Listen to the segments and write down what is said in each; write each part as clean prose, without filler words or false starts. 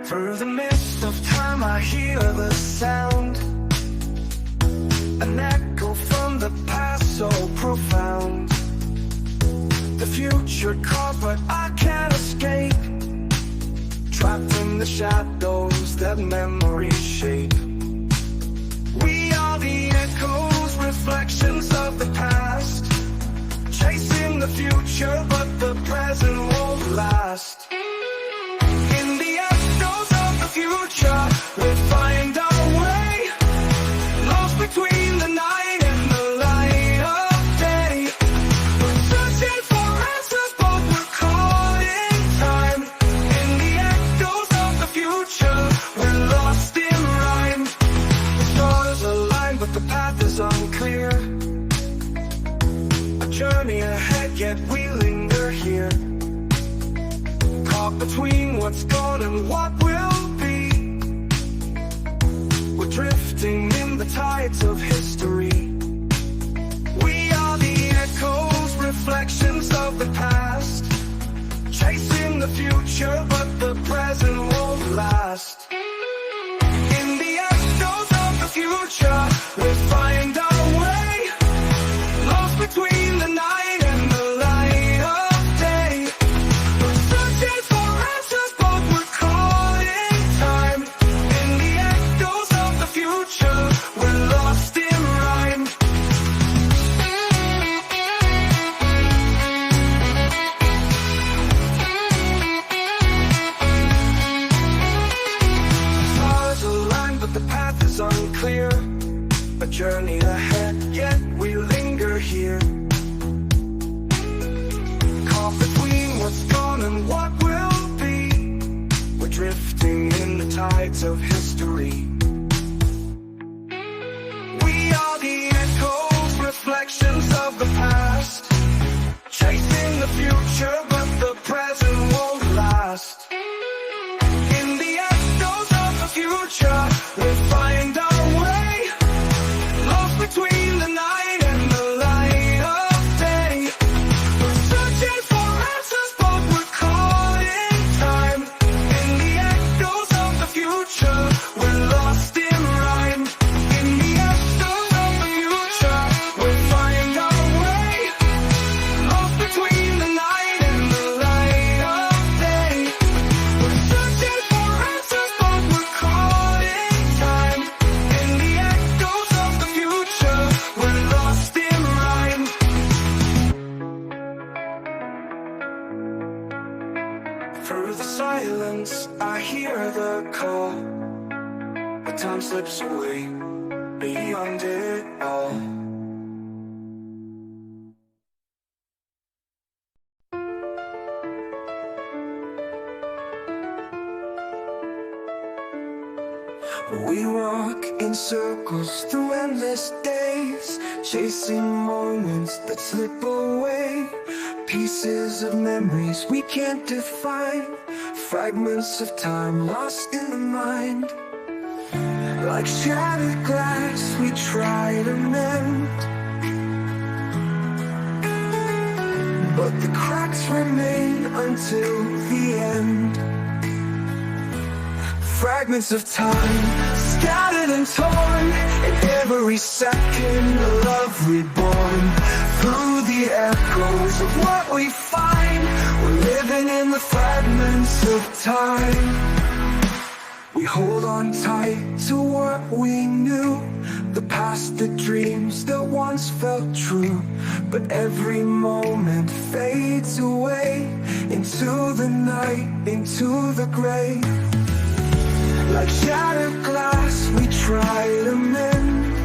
Through the mist of time I hear the sound, an echo from the past so profound. The future calls but I can't escape, trapped in the shadows that memories shape. We are the echoes, reflections of the past, chasing the future but the present won't last. In the echoes of the future we'll find our way, lost between the night and the light of day. We're searching for answers but we're caught in time. In the echoes of the future we're lost in rhyme. The stars align but the path is unclear, a journey ahead yet we linger here, caught between what's gone and what will be. We're drifting in the tides of history. We are the echoes, reflections of the past, chasing the future but the present won't last. In the echoes of the future we'll find our way, lost between the night and the light of day. We're searching for answers but we're caught in time. In the echoes of the future we're lost in rhyme. Stars align but the path is unclear, a journey ahead yet we linger here, caught between what's gone and what will be. We're drifting in the tides of history. We are the echoes, reflections of the past, chasing the future but the present won't last. In the echoes of the future we'll find our way, lost between the night and the light of day. We're searching for answers but we're caught in time. In the echoes of the future we're lost in rhyme. In the echoes of the future we'll find our way, lost between the night and the light of day. We're searching for answers but we're caught in time. In the echoes of the future we're lost in rhyme. Through the silence I hear the call, but time slips away beyond it all. We walk in circles through endless days, chasing moments that slip away, pieces of memories we can't define, fragments of time lost in the mind. Like shattered glass we try to mend, but the cracks remain until the end. Fragments of time, scattered and torn, in every second a love reborn. Through the echoes of what we find, we're living in the fragments of time. We hold on tight to what we knew, the past, the dreams that once felt true. But every moment fades away into the night, into the grave. Like shattered glass we try to mend,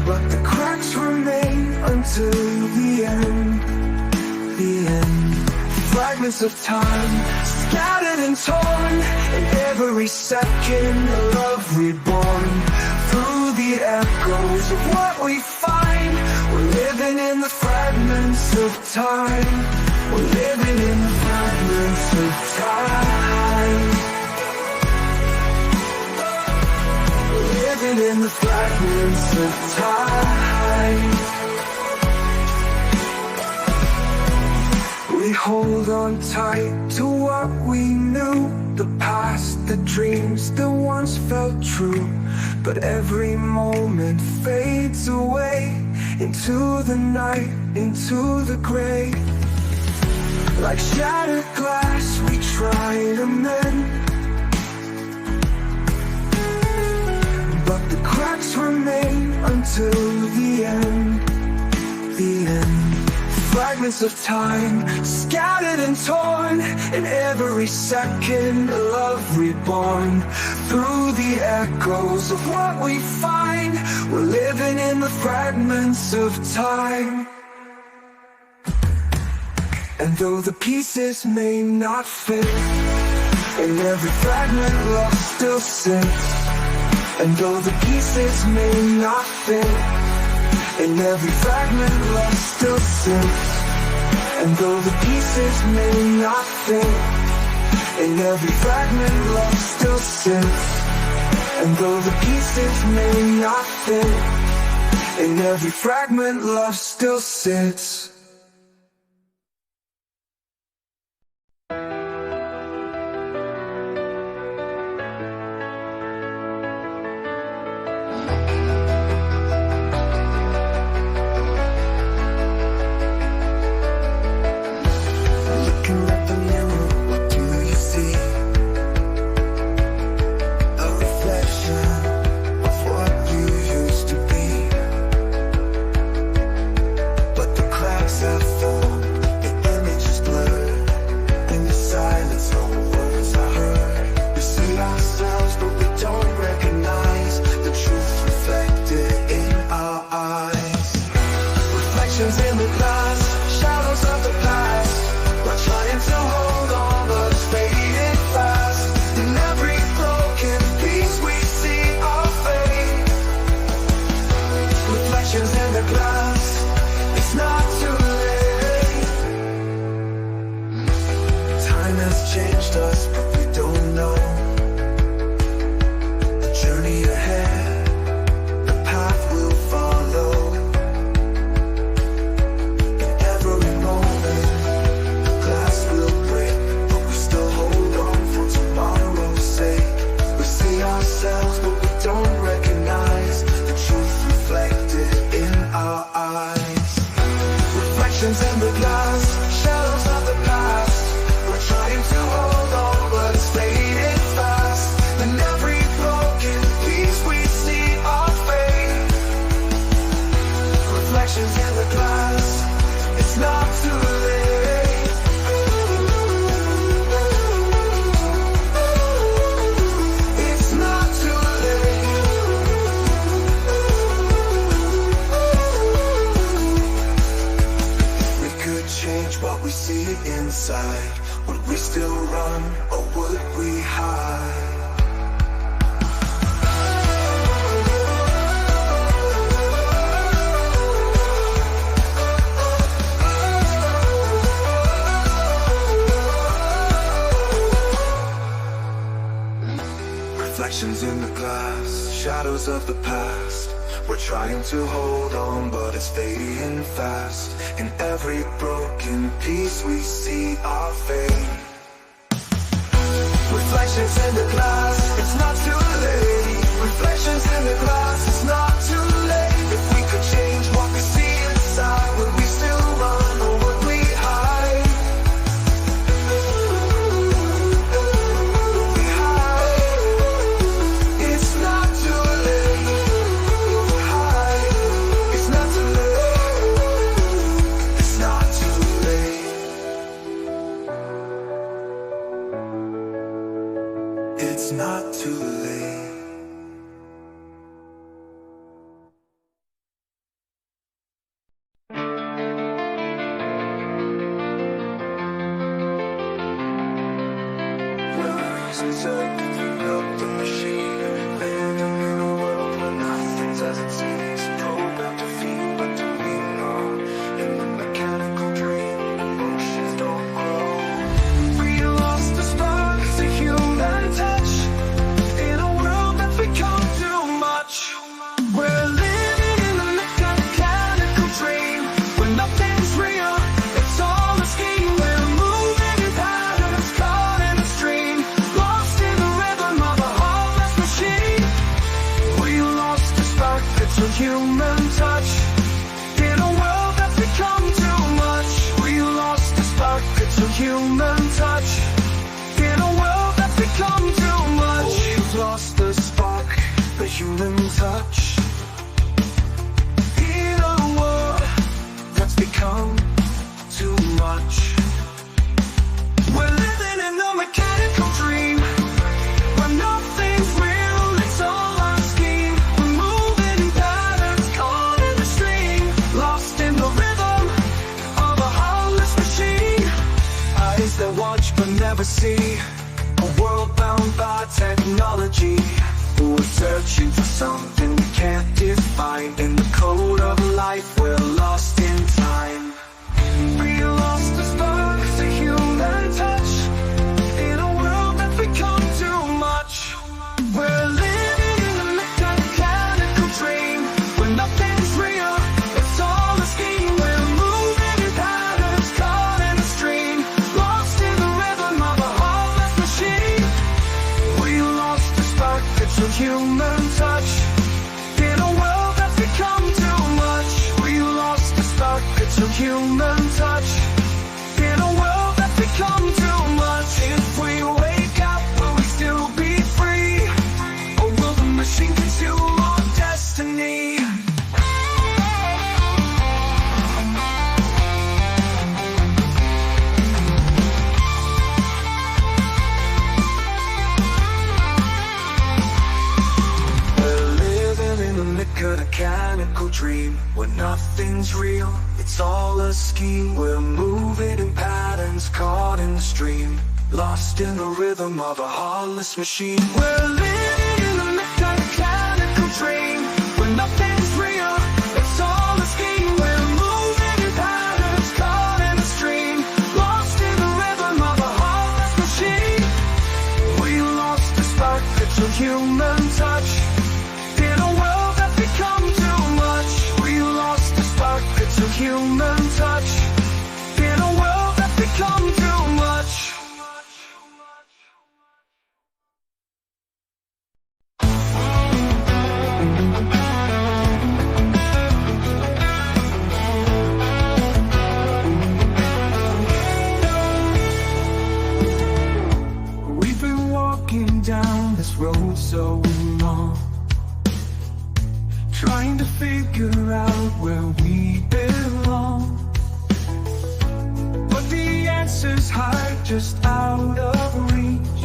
but the cracks remain until the end, the end. Fragments of time, scattered and torn, in every second a love reborn. Through the echoes of what we find, we're living in the fragments of time. We're living in the fragments of time. We're living in the fragments of time. We hold on tight to what we knew, the past, the dreams that once felt true. But every moment fades away into the night, into the gray. Like shattered glass we try to mend, but the cracks remain until the end, the end. Fragments of time, scattered and torn, in every second a love reborn. Through the echoes of what we find, we're living in the fragments of time. And though the pieces may not fit, in every fragment love still sits. And though the pieces may not fit, in every fragment love still sits. And though the pieces may not fit, in every fragment love still sits. And though the pieces may not fit, in every fragment love still sits. In the glass, shadows of the past. We're trying to hold on, but it's fading fast. In every broken piece we see our fate. Reflections in the glass, it's not too late. Time has changed us, but we don't know the journey ahead, the path we'll follow. But we don't recognize the truth reflected in our eyes. Reflections in the glass, shadows of the past. We're trying to hold on, but it's fading fast. In every broken piece we see our fate. Reflections in the glass, it's not too late. What we see inside, would we still run or would we hide? Reflections in the glass, shadows of the past. We're trying to hold on, but it's fading fast. In every broken piece we see our fate. Reflections in the glass, it's not too late. Reflections in the glass, it's not too late. If we could change what we see inside, would we still run or would we hide? Would we hide? It's not too late. It's not too late. It's not too late. Memories inside the fill up the machine. Living in a world where nothing's as it seems. Programmed to feel but to lean on. In the mechanical dream, emotions don't grow. We lost the spark, the human touch. In a world that's become too much. We're living in a mechanical dream. When nothing's real, it's all a scheme. We're it's a human touch. In a world that's become too much, we lost the spark, it's a human touch. In a world that's become too much, we've lost the spark, the human touch. In a world that's become too much, we're living in a mechanical dream where nothing's real, it's all a scheme. We're moving in patterns caught in the stream, lost in the rhythm of a heartless machine. Eyes that watch but never see, a world bound by technology. We're searching for something we can't define. In the code of life, we're lost in time. We lost the spark, the human touch. In a world that's become too much, we're living in a mechanical dream where nothing's real, it's all a scheme. We're moving in patterns caught in a stream, lost in the rhythm of a heartless machine. We lost the spark, it's a human touch. In a world that's become too much, we lost the spark, it's a human touch. In a world that's become too much, if we wake up, will we still be free? Or will the machine consume our destiny? We're living in a mechanical dream where nothing's real, it's all a scheme. We're moving in patterns caught in the stream, lost in the rhythm of a heartless machine. We're living in a mechanical dream where nothing's real, it's all a scheme. We're moving in patterns caught in the stream, lost in the rhythm of a heartless machine. We lost the spark, it's a human touch. In a world that's become too much, we lost the spark, it's a human touch. In a world that's become too much. We've been walking down this road so long, trying to figure out where we belong. But the answers hide just out of reach,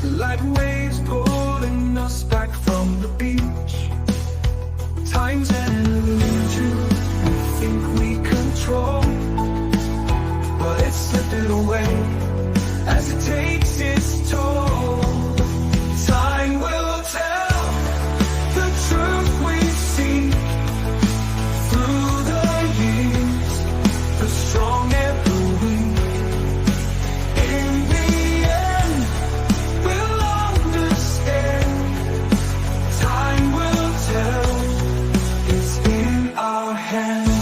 like waves pulling us back from the beach. Time's an illusion we think we control, but it's slipping away as it takes its toll. Time will tell the truth we see through the years, the strong and the weak. In the end, we'll understand. Time will tell, it's in our hands.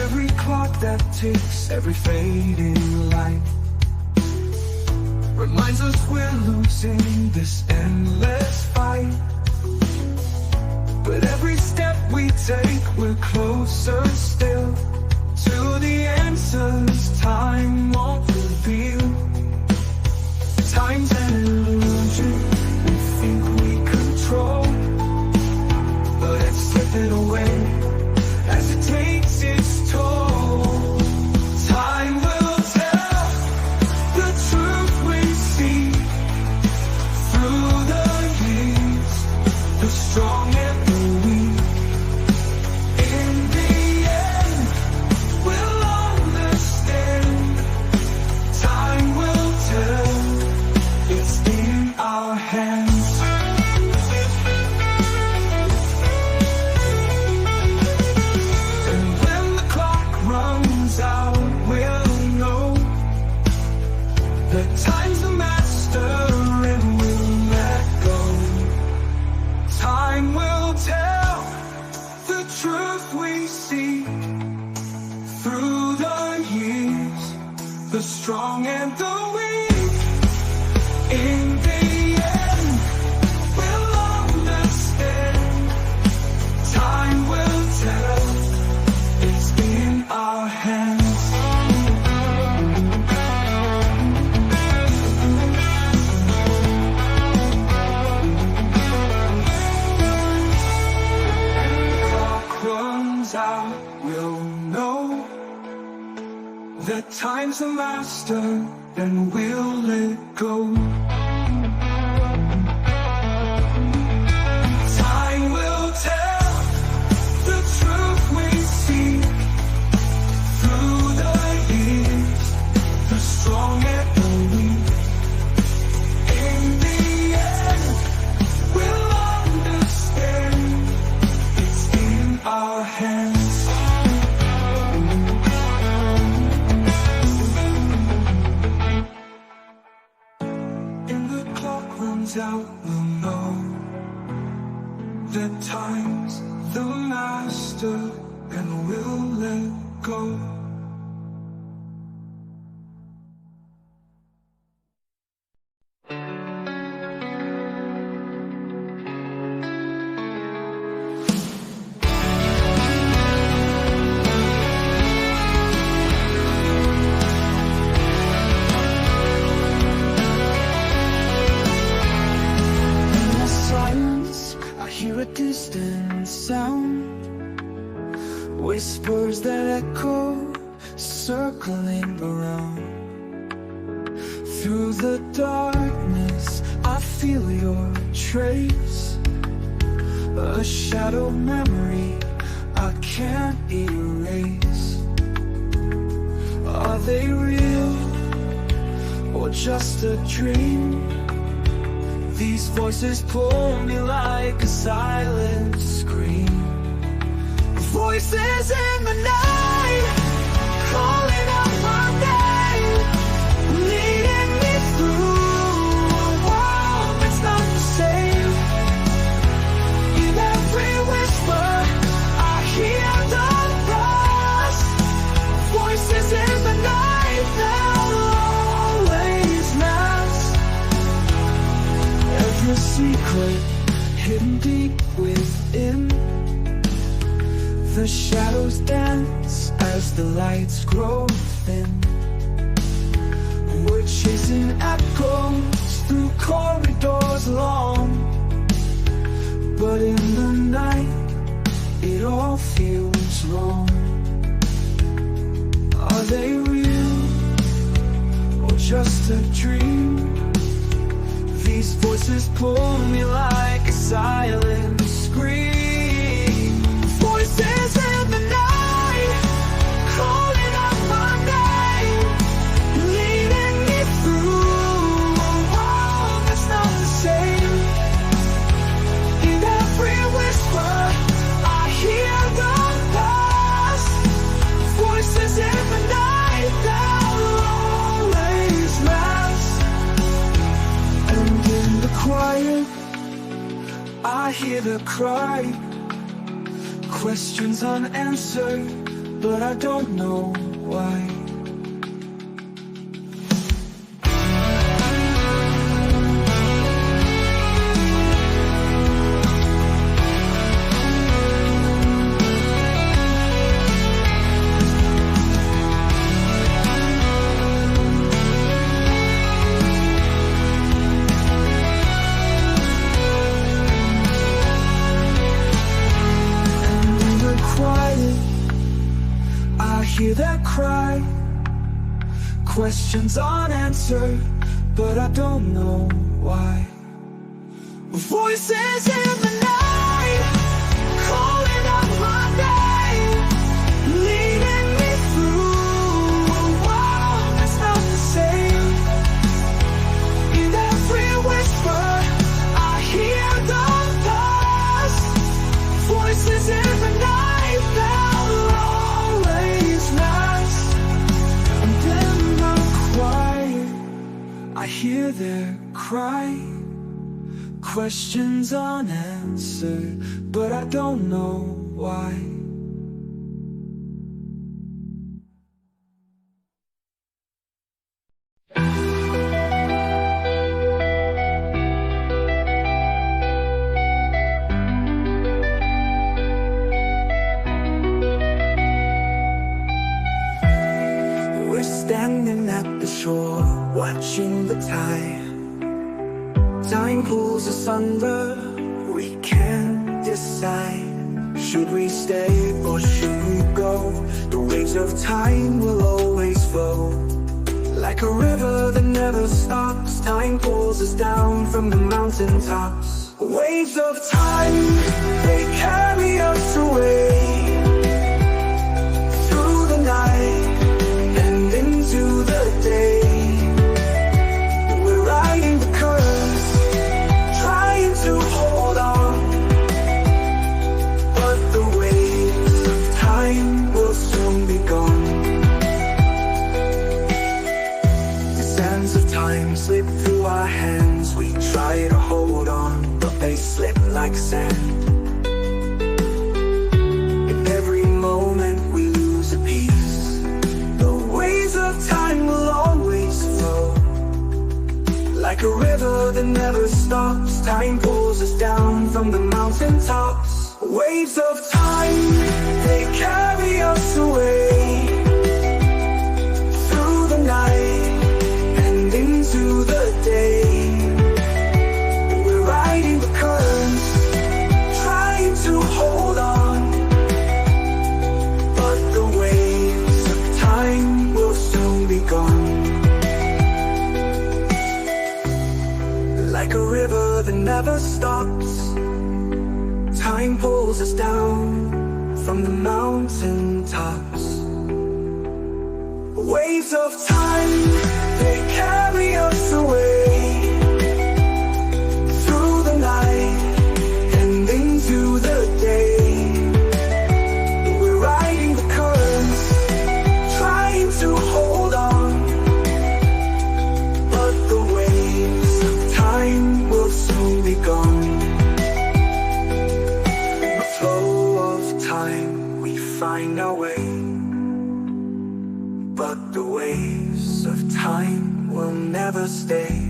Every clock that ticks, every fading light reminds us we're losing this endless fight. But every step we take, we're closer still to the answers time won't reveal. Time's an illusion we think we control, but it's slipping away as it takes its toll. Time will tell the truth we see through the years, the strong and the weak. In the end, we'll understand. Time will tell, it's in our hands. And when the clock runs out, we'll know that time's the master and we'll let go. Time will tell the truth we see through the years, the strong and the weak. In That time's a master, and we'll let go. Time will tell the truth we seek. Through the years, the strong and the weak. In the end, we'll understand. It's in our hands. Out, we'll know that time's the master, and we'll let go. Distant sound, whispers that echo, circling around. Through the darkness, I feel your trace, a shadow memory I can't erase. Are they real, or just a dream? These voices pull me like a silent scream. Voices in the night, calling out my name, leading me through a world that's not the same. In every whisper, I hear the rust. Voices in the night, they'll always last. Every secret hidden deep within. The shadows dance as the lights grow thin. We're chasing echoes through corridors long, but in the night, it all feels wrong. Are they real, or just a dream? These voices pull me like a silent scream. Voices in the night, calling out my name, leading me through a world that's not the same. In every whisper, I hear the past. Voices in the night, they'll always last. And in the quiet, I hear the cry. Questions unanswered, but I don't know why. Hear that cry, questions unanswered, but I don't know why. Voices in the night, calling out my name, leading me through a world that's not the same. In every whisper, I hear the past. Voices in the night, they'll always last. And in the quiet, I hear their cry. Questions unanswered, but I don't know why. We're standing at the shore, watching the tide. Time pulls asunder, we can't decide. Should we stay or should we go? The waves of time will always flow. Like a river that never stops, time pulls us down from the mountain tops. Waves of time, they carry us away through the night and into the day. We're riding the currents, trying to hold on, but the waves of time will soon be gone. The sands of time slip through our hands. We try to hold on, but they slip like sand. In every moment we lose a piece. The waves of time will always flow. Like a river that never stops, time pulls us down from the mountain tops. Waves of time, they carry us away through the night and into the day. We're riding the currents, trying to hold on, but the waves of time will soon be gone. Like a river that never stops, time pulls us down from the mountain tops. Waves of time, they carry us away through the night and into the day. We're riding the currents, trying to hold on, but the waves of time will soon be gone. Time we find our way, but the waves of time will never stay.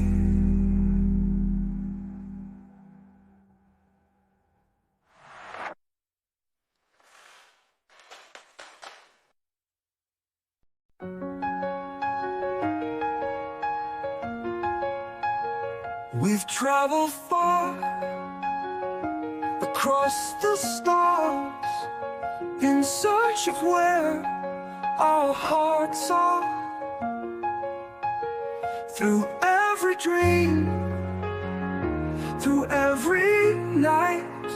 We've traveled far across the stars in search of where our hearts are. Through every dream, through every night,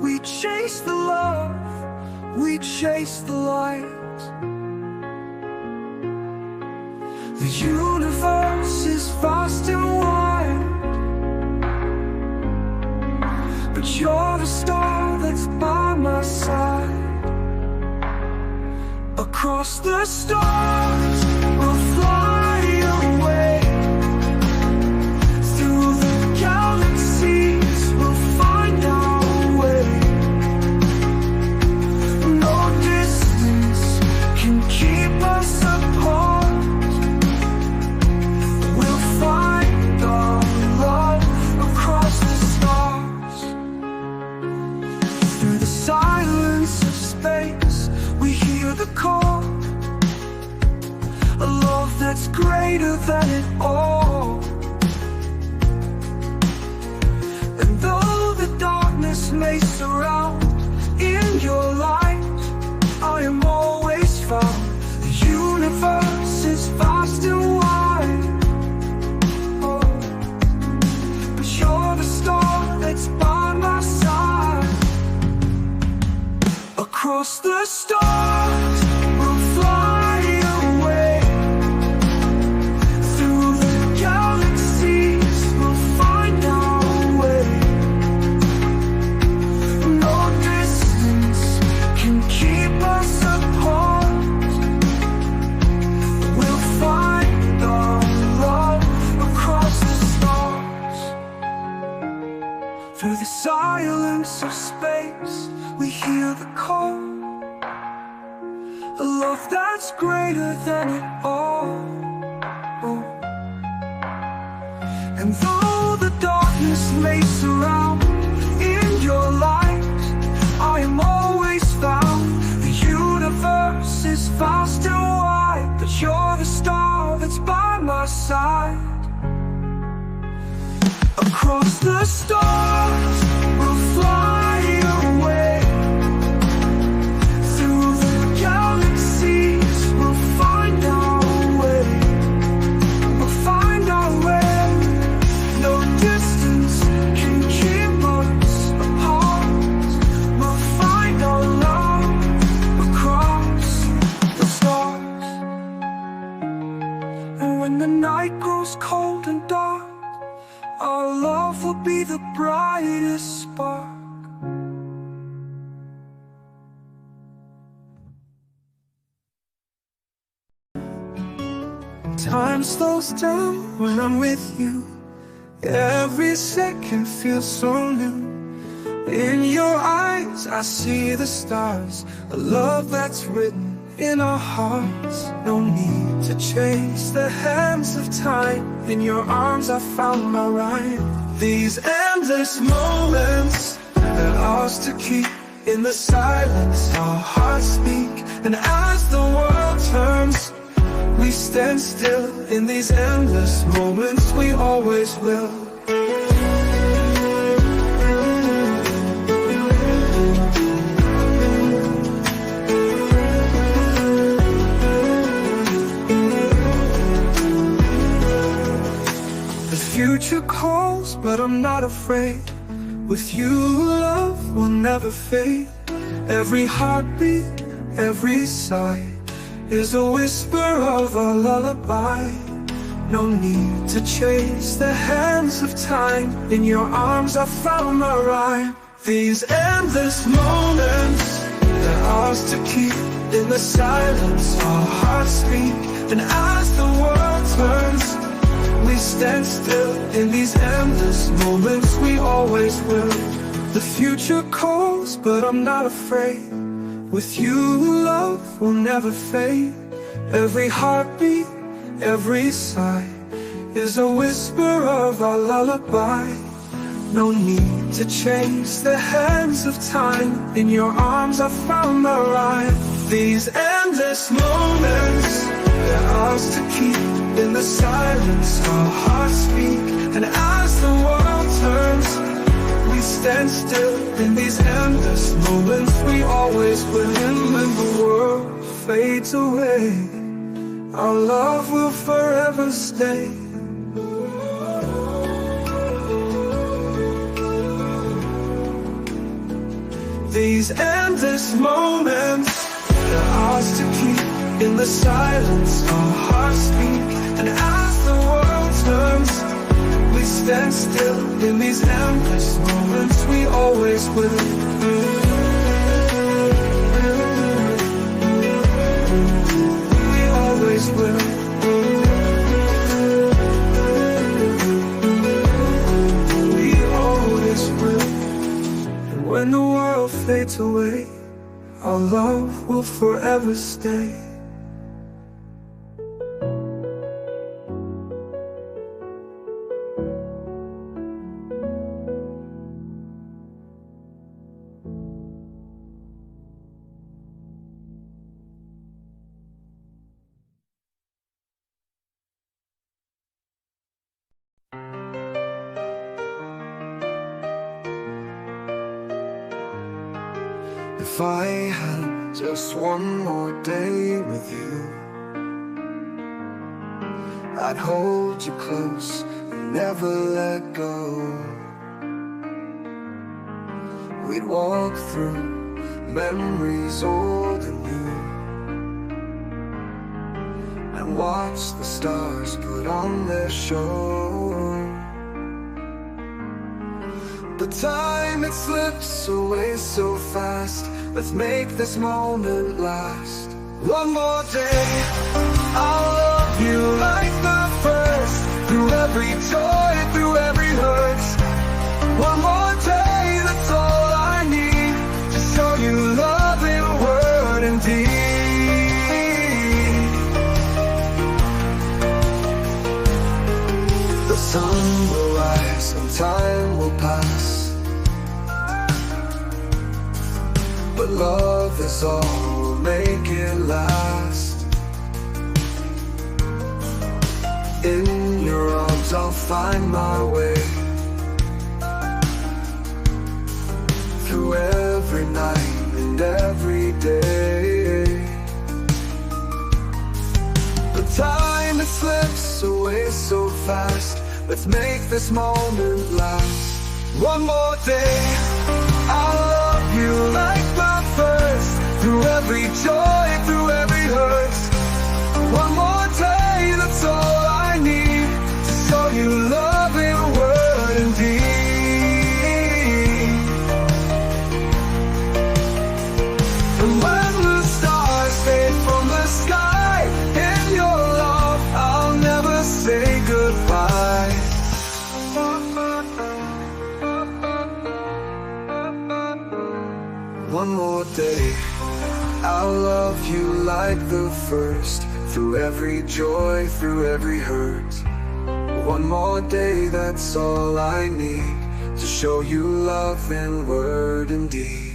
we chase the love, we chase the light. The universe is vast and wide, but you're the star that's by my side. Across the stars, we'll fly away. Through the galaxies, we'll find our way. No distance can keep us apart. We'll find our love across the stars. Through the silence of space, we hear the call, a love that's greater than it all. And though the darkness may surround, in your light I am always found. The universe is vast and wide, oh, but you're the star that's by my side. Across the stars, we'll fly away. Through the galaxies, we'll find our way. No distance can keep us apart. We'll find our love across the stars. Through the silence of space, we hear the call, a love that's greater than it all. Oh. And though the darkness may surround, in your light I am always found. The universe is vast and wide, but you're the star that's by my side. Across the stars, we'll fly away. Our love will be the brightest spark. Time slows down when I'm with you. Every second feels so new. In your eyes I see the stars, a love that's written in our hearts. No need to chase the hands of time. In your arms I found my rhyme. These endless moments, they're ours to keep. In the silence our hearts speak. And as the world turns, we stand still. In these endless moments we always will. The future calls, but I'm not afraid. With you, love will never fade. Every heartbeat, every sigh is a whisper of a lullaby. No need to chase the hands of time. In your arms I found my rhyme. These endless moments, they're ours to keep. In the silence our hearts speak. And as the world turns, we stand still. In these endless moments we always will. The future calls, but I'm not afraid. With you, love will never fade. Every heartbeat, every sigh is a whisper of our lullaby. No need to chase the hands of time. In your arms I found my rhyme. These endless moments, they're ours to keep. In the silence our hearts speak. And as the world turns, we stand still. In these endless moments we always will. And when the world fades away, our love will forever stay. These endless moments, they're ours to keep. In the silence our hearts speak. And as the world turns, we stand still. In these endless moments we always will. We always will. We always will. And when the world fades away, our love will forever stay. If I had just one more day with you, I'd hold you close and never let go. We'd walk through memories old and new, and watch the stars put on their show. The time, it slips away so fast. Let's make this moment last. One more day, I'll love you like the first. Through every joy, through every hurt. One more day, that's all I need to show you love in word and deed. The sun will rise and time will pass, but love is all will make it last. In your arms I'll find my way. Through every night and every day. The time, it slips away so fast. Let's make this moment last. One more day, I'll love you like the first. Through every joy, through every hurt. One more day, that's all I need to show you love in words. like the first, through every joy, through every hurt. One more day, that's all I need, to show you love in word and deed.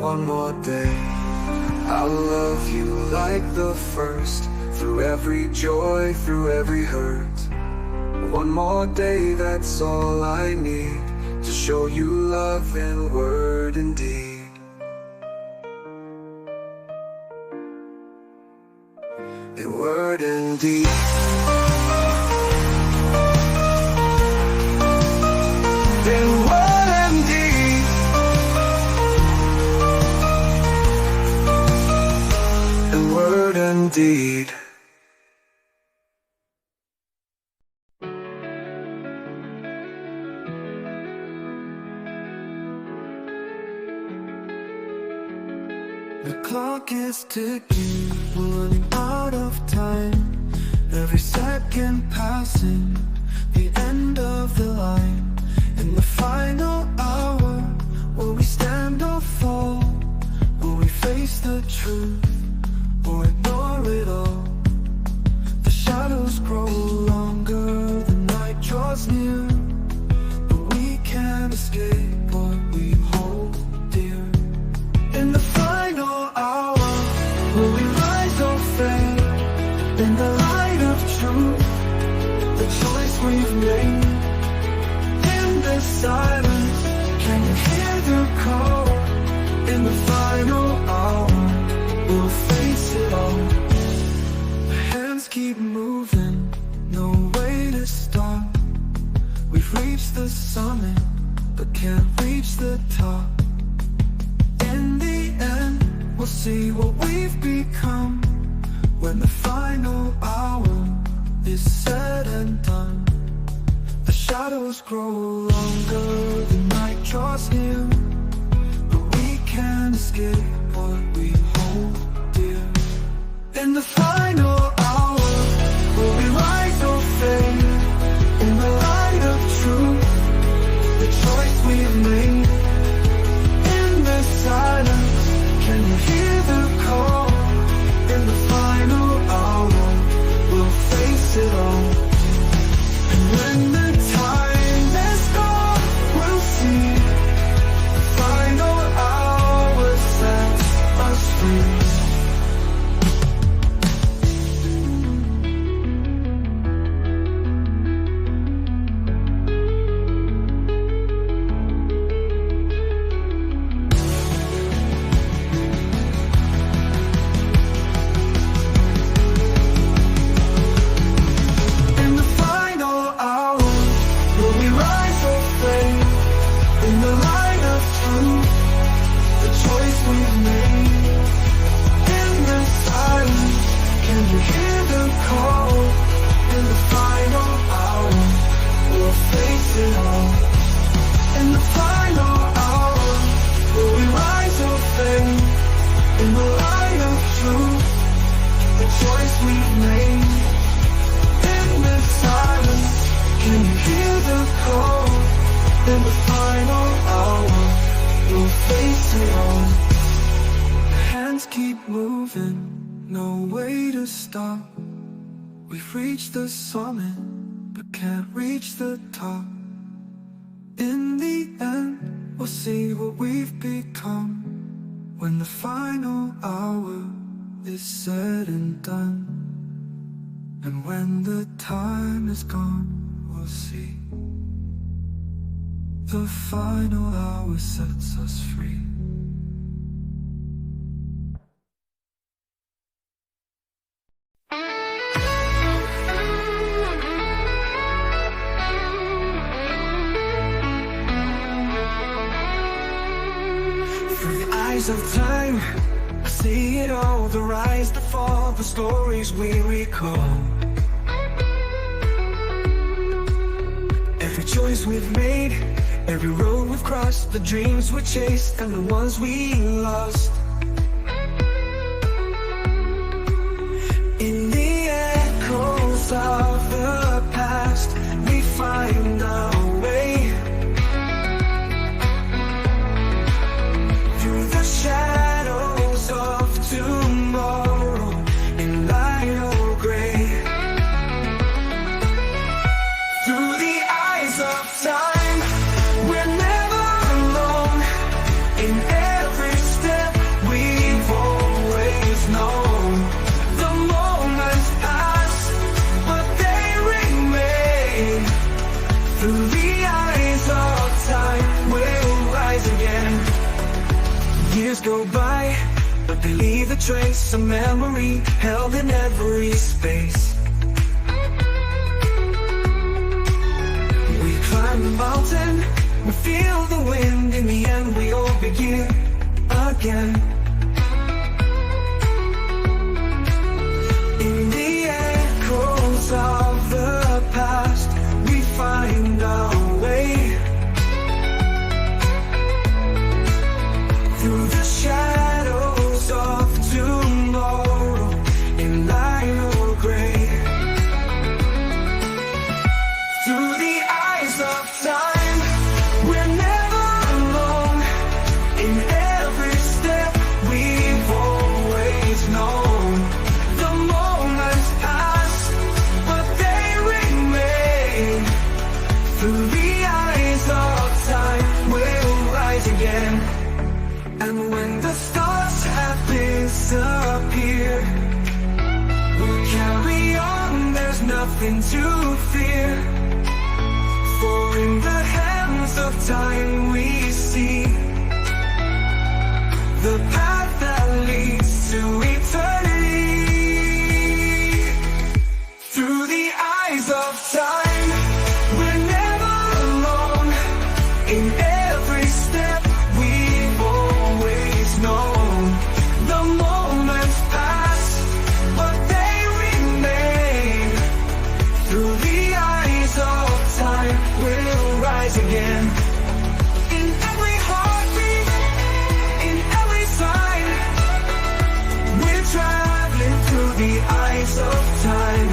One more day, I'll love you like the first, through every joy, through every hurt. One more day, that's all I need, to show you love in word and deed. In word and deed. In word and deed. In word and deed. The clock is ticking, we're running out of time. Every second passing, the end of the line. In the final hour, will we stand or fall? Will we face the truth, or ignore it all? The shadows grow longer, the night draws near, but we can't escape what we hold dear. In the final hour, will we rise or fade? In the light of truth, the choice we've made. In the silence, can you hear the call? In the final hour, we'll face it all. The hands keep moving, no way to stop. We've reached the summit, but can't reach the top. In the end, we'll see what we've become, when the final hour is said and done. The shadows grow longer, the night draws near, but we can't escape what we hold dear. In the final hour, will we rise or fade? In the light of truth, the choice we've made. In the silence, can you hear the call? In the final hour, we'll face it all. And when the time is gone, we'll see. The final hour sets us free. We've reached the summit, but can't reach the top. In the end, we'll see what we've become, when the final hour is said and done. And when the time is gone, we'll see. The final hour sets us free. Of time, I see it all, the rise, the fall, the stories we recall. Every choice we've made, every road we've crossed, the dreams we chased and the ones we lost. In the echoes of the past, we find our way. Through the shadows of tomorrow, in light or gray. Through the eyes of time, we're never alone. In every step we've always known. The moments pass, but they remain. Through the eyes of time, we'll rise again. Years go by, but they leave a trace, a memory held in every space. We climb the mountain, we feel the wind. In the end we all begin again. In the echoes of the past, we find our way. Through the shadows of tomorrow, in light or gray. Through the eyes of time, we're never alone. In every step we've always known. The moments pass, but they remain. Through the eyes of time, we'll rise again. And when the stars have disappeared, we'll carry on, there's nothing to fear. For in the hands of time we see the path that leads to eternity. Through the eyes of time, we're never alone. In every step we've always known. The moments pass, but they remain. Through the eyes of time, we'll rise again. In every heartbeat, in every sign, we're traveling through the eyes of time.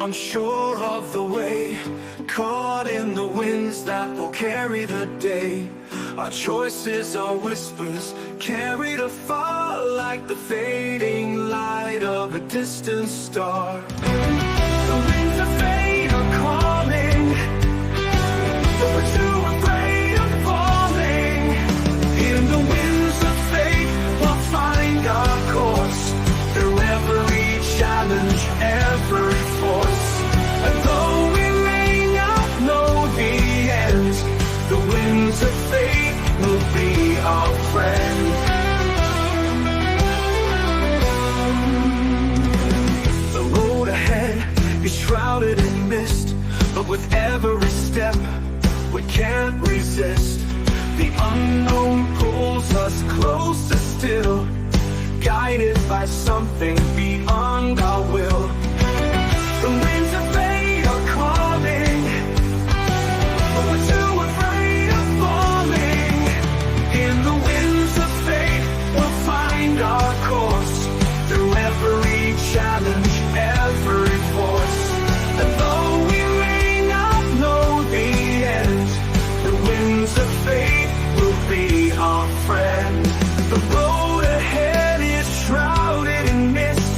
Unsure of the way, caught in the winds that will carry the day. Our choices are whispers, carried afar like the fading light of a distant star. The winds of fate are calling, but we're too afraid of falling. In the winds of fate, we'll find our course. Through every challenge, every force. And though we may not know the end, the winds of fate will be our friend. The road ahead is shrouded in mist, but with every step we can't resist. The unknown pulls us closer still, guided by something beyond our will. The winds of fate are calling, but we're too afraid of falling. In the winds of fate, we'll find our course. Through every challenge, every force. And though we may not know the end, the winds of fate will be our friend. The road ahead is shrouded in mist,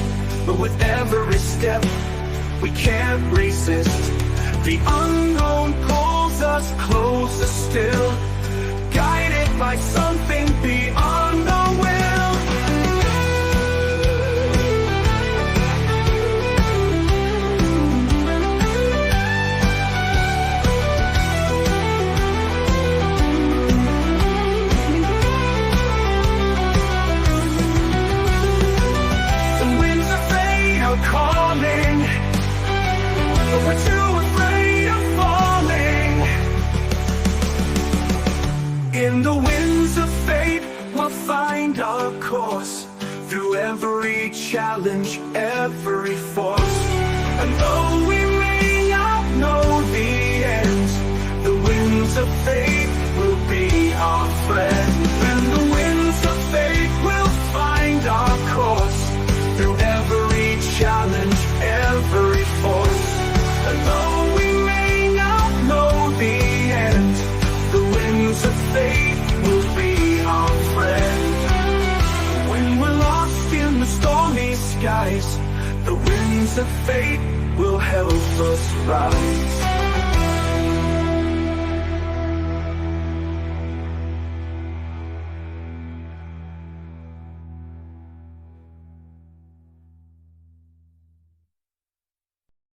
but with every step we can't resist. The unknown pulls us closer still, guided by something beyond our will. We're too afraid of In the winds of fate, we'll find our course through every challenge, every force. And though we may not know the end, the winds of fate will be our friend. And the winds of fate will find our course through every challenge, every force. And though we may not know the end, the winds of fate will be our friend. When we're lost in the stormy skies, the winds of fate will help us rise.